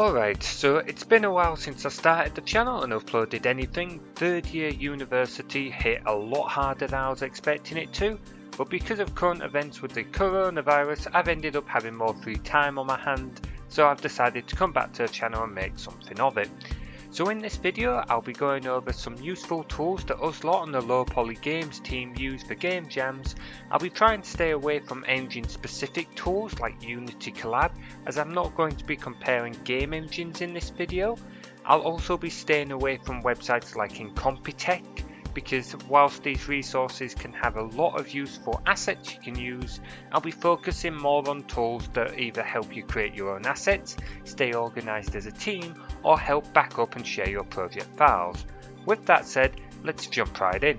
Alright, so it's been a while since I started the channel and uploaded anything. Third year university hit a lot harder than I was expecting it to, but because of current events with the coronavirus, I've ended up having more free time on my hand, so I've decided to come back to the channel and make something of it. So in this video, I'll be going over some useful tools that us lot on the Low Poly Games team use for game jams. I'll be trying to stay away from engine specific tools like Unity Collab, as I'm not going to be comparing game engines in this video. I'll also be staying away from websites like Incompetech, because whilst these resources can have a lot of useful assets you can use, I'll be focusing more on tools that either help you create your own assets, stay organised as a team, or help back up and share your project files. With that said, let's jump right in.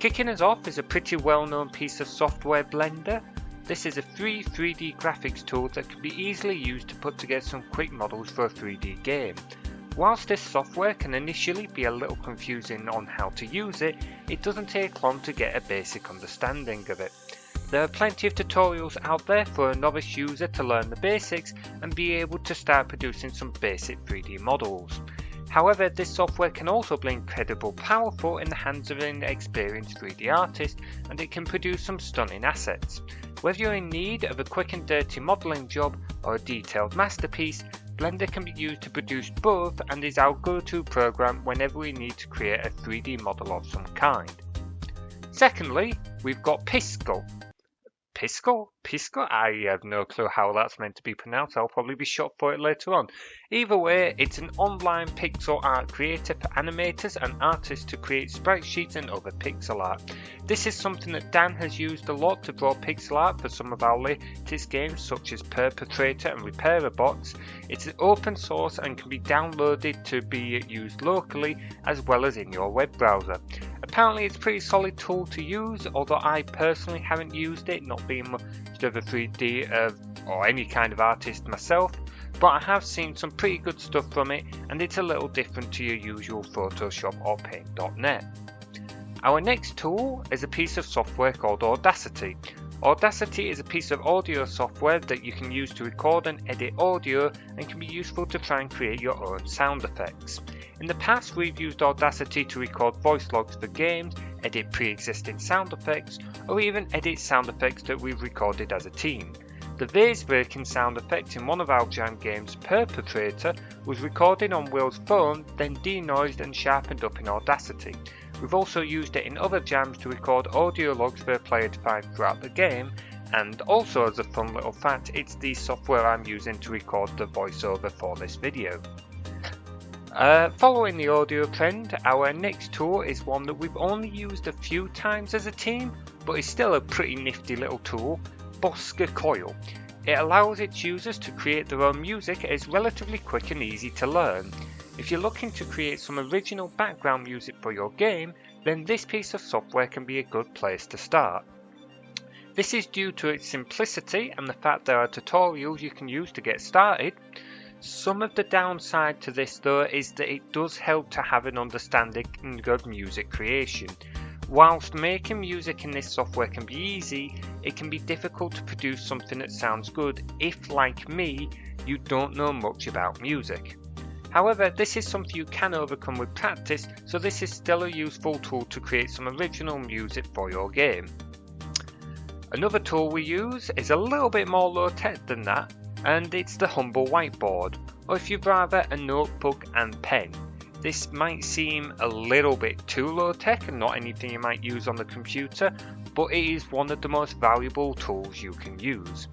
Kicking us off is a pretty well known piece of software, Blender. This is a free 3D graphics tool that can be easily used to put together some quick models for a 3D game. Whilst this software can initially be a little confusing on how to use it, it doesn't take long to get a basic understanding of it. There are plenty of tutorials out there for a novice user to learn the basics and be able to start producing some basic 3D models. However, this software can also be incredibly powerful in the hands of an experienced 3D artist, and it can produce some stunning assets. Whether you're in need of a quick and dirty modelling job or a detailed masterpiece, Blender can be used to produce both and is our go-to program whenever we need to create a 3D model of some kind. Secondly, we've got Pisco. Pisco? I have no clue how that's meant to be pronounced. I'll probably be shot for it later on. Either way, it's an online pixel art creator for animators and artists to create sprite sheets and other pixel art. This is something that Dan has used a lot to draw pixel art for some of our latest games such as Perpetrator and Repairer Bots. It's open source and can be downloaded to be used locally as well as in your web browser. Apparently it's a pretty solid tool to use, although I personally haven't used it, not being much of a 3D or any kind of artist myself, but I have seen some pretty good stuff from it, and it's a little different to your usual Photoshop or Paint.net. Our next tool is a piece of software called Audacity. Audacity is a piece of audio software that you can use to record and edit audio and can be useful to try and create your own sound effects. In the past, we've used Audacity to record voice logs for games, edit pre-existing sound effects, or even edit sound effects that we've recorded as a team. The vase breaking sound effect in one of our jam games, Perpetrator, was recorded on Will's phone, then denoised and sharpened up in Audacity. We've also used it in other jams to record audio logs for a player to find throughout the game, and also as a fun little fact, it's the software I'm using to record the voiceover for this video. Following the audio trend, our next tool is one that we've only used a few times as a team, but is still a pretty nifty little tool, Bhaskar Coil. It allows its users to create their own music and is relatively quick and easy to learn. If you're looking to create some original background music for your game, then this piece of software can be a good place to start. This is due to its simplicity and the fact there are tutorials you can use to get started. Some of the downside to this though is that it does help to have an understanding of music creation. Whilst making music in this software can be easy, it can be difficult to produce something that sounds good if, like me, you don't know much about music. However, this is something you can overcome with practice, so this is still a useful tool to create some original music for your game. Another tool we use is a little bit more low tech than that, and it's the humble Whiteboard, or if you'd rather, a notebook and pen. This might seem a little bit too low tech and not anything you might use on the computer, but it is one of the most valuable tools you can use.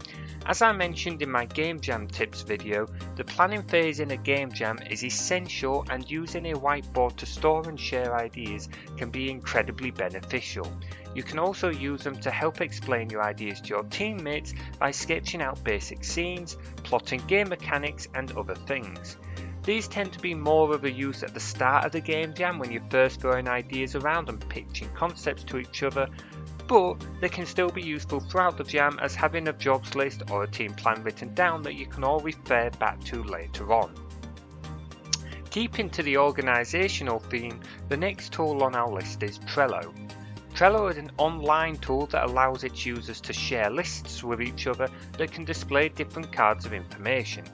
As I mentioned in my Game Jam Tips video, the planning phase in a game jam is essential, and using a whiteboard to store and share ideas can be incredibly beneficial. You can also use them to help explain your ideas to your teammates by sketching out basic scenes, plotting game mechanics and other things. These tend to be more of a use at the start of the game jam when you're first throwing ideas around and pitching concepts to each other, but they can still be useful throughout the jam as having a jobs list or a team plan written down that you can all refer back to later on. Keeping to the organisational theme, the next tool on our list is Trello. Trello is an online tool that allows its users to share lists with each other that can display different cards of information.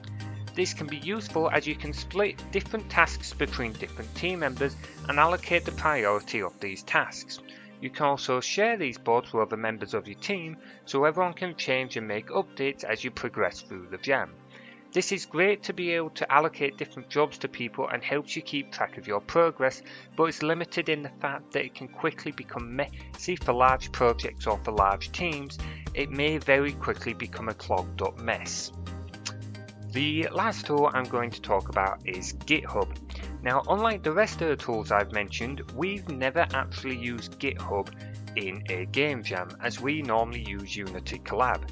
This can be useful as you can split different tasks between different team members and allocate the priority of these tasks. You can also share these boards with other members of your team so everyone can change and make updates as you progress through the jam. This is great to be able to allocate different jobs to people and helps you keep track of your progress, but it's limited in the fact that it can quickly become messy for large projects or for large teams. It may very quickly become a clogged up mess. The last tool I'm going to talk about is GitHub. Now, unlike the rest of the tools I've mentioned, we've never actually used GitHub in a game jam as we normally use Unity Collab.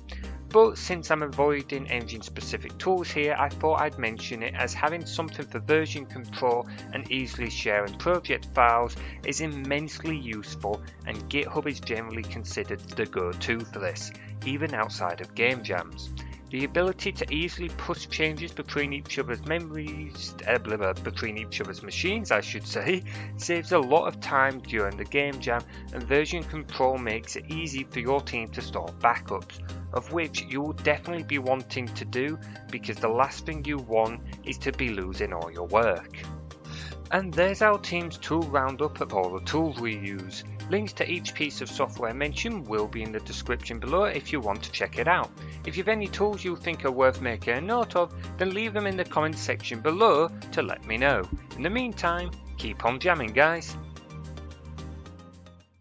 But since I'm avoiding engine specific tools here, I thought I'd mention it as having something for version control and easily sharing project files is immensely useful, and GitHub is generally considered the go-to for this, even outside of game jams. The ability to easily push changes between each other's machines, saves a lot of time during the game jam, and version control makes it easy for your team to store backups, of which you will definitely be wanting to do because the last thing you want is to be losing all your work. And there's our team's tool roundup of all the tools we use. Links to each piece of software mentioned will be in the description below if you want to check it out. If you have any tools you think are worth making a note of, then leave them in the comments section below to let me know. In the meantime, keep on jamming, guys.